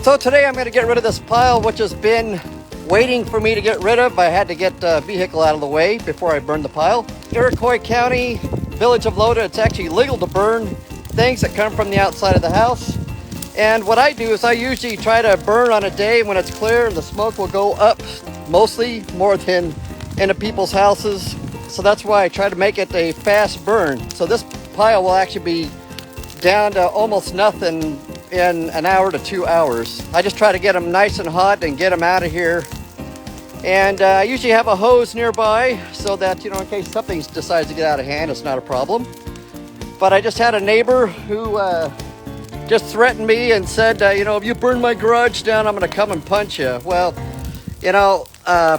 So today I'm going to get rid of this pile which has been waiting for me to get rid of. I had to get a vehicle out of the way before I burned the pile. Iroquois County, village of Loda, it's actually legal to burn things that come from the outside of the house. And what I do is I usually try to burn on a day when it's clear and the smoke will go up mostly more than into people's houses. So that's why I try to make it a fast burn. So this pile will actually be down to almost nothing in an hour to 2 hours. I just try to get them nice and hot and get them out of here. And I usually have a hose nearby so that, in case something decides to get out of hand, it's not a problem. But I just had a neighbor who just threatened me and said, if you burn my garage down, I'm going to come and punch you. Well,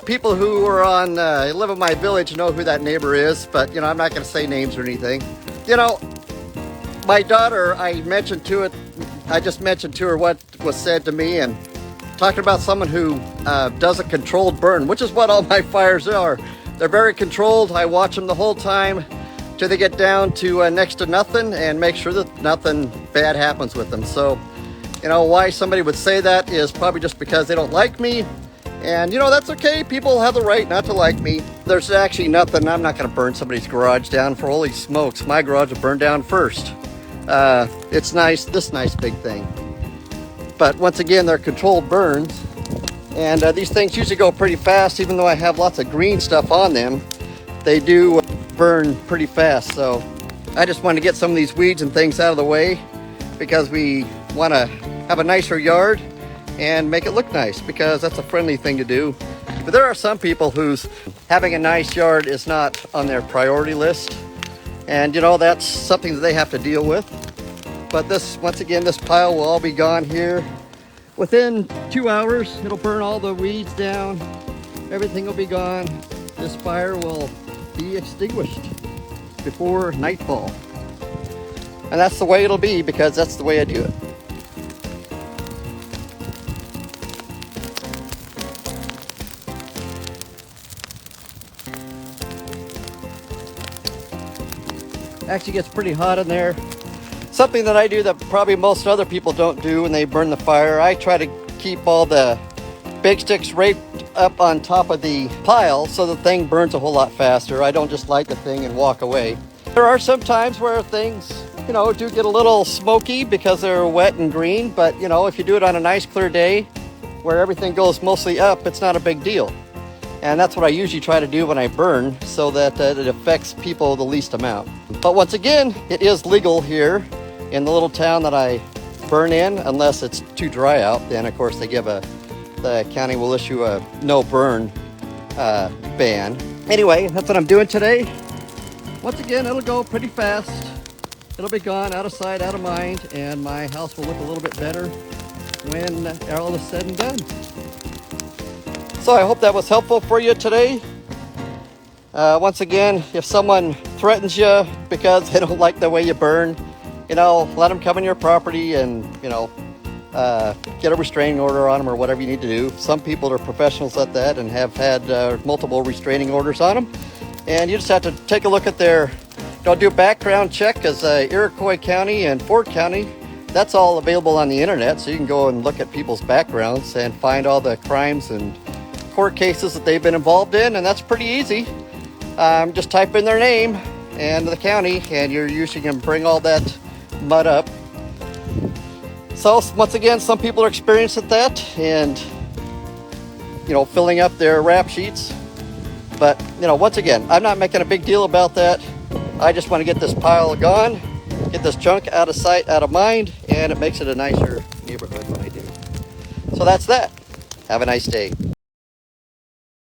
people who are live in my village know who that neighbor is, but, I'm not going to say names or anything. My daughter, I just mentioned to her what was said to me, and talking about someone who does a controlled burn, which is what all my fires are. They're very controlled. I watch them the whole time till they get down to next to nothing and make sure that nothing bad happens with them. So, why somebody would say that is probably just because they don't like me. And, that's okay. People have the right not to like me. There's actually nothing. I'm not going to burn somebody's garage down. For holy smokes, my garage will burn down first. It's nice, this nice big thing. But once again, they're controlled burns. And these things usually go pretty fast. Even though I have lots of green stuff on them, they do burn pretty fast. So I just want to get some of these weeds and things out of the way because we want to have a nicer yard and make it look nice, because that's a friendly thing to do. But there are some people whose having a nice yard is not on their priority list. And that's something that they have to deal with. But once again, this pile will all be gone here. Within 2 hours, it'll burn all the weeds down. Everything will be gone. This fire will be extinguished before nightfall. And that's the way it'll be, because that's the way I do it. Actually gets pretty hot in there. Something that I do that probably most other people don't do when they burn the fire, I try to keep all the big sticks right up on top of the pile so the thing burns a whole lot faster. I don't just light the thing and walk away. There are some times where things, do get a little smoky because they're wet and green, but if you do it on a nice clear day where everything goes mostly up, it's not a big deal. And that's what I usually try to do when I burn, so that it affects people the least amount. But once again, it is legal here in the little town that I burn in, unless it's too dry out. Then, of course, the county will issue a no burn ban. Anyway, that's what I'm doing today. Once again, it'll go pretty fast. It'll be gone, out of sight, out of mind, and my house will look a little bit better when all is said and done. So I hope that was helpful for you today. Once again, if someone threatens you because they don't like the way you burn, let them come in your property and, get a restraining order on them or whatever you need to do. Some people are professionals at that and have had multiple restraining orders on them. And you just have to take a look at do a background check, because Iroquois County and Ford County, that's all available on the internet. So you can go and look at people's backgrounds and find all the crimes and court cases that they've been involved in, and that's pretty easy. Just type in their name and the county, and you're usually going to bring all that mud up. So once again, some people are experienced at that and filling up their rap sheets. But once again, I'm not making a big deal about that. I just want to get this pile gone, get this junk out of sight, out of mind, and it makes it a nicer neighborhood when I do. So that's that. Have a nice day.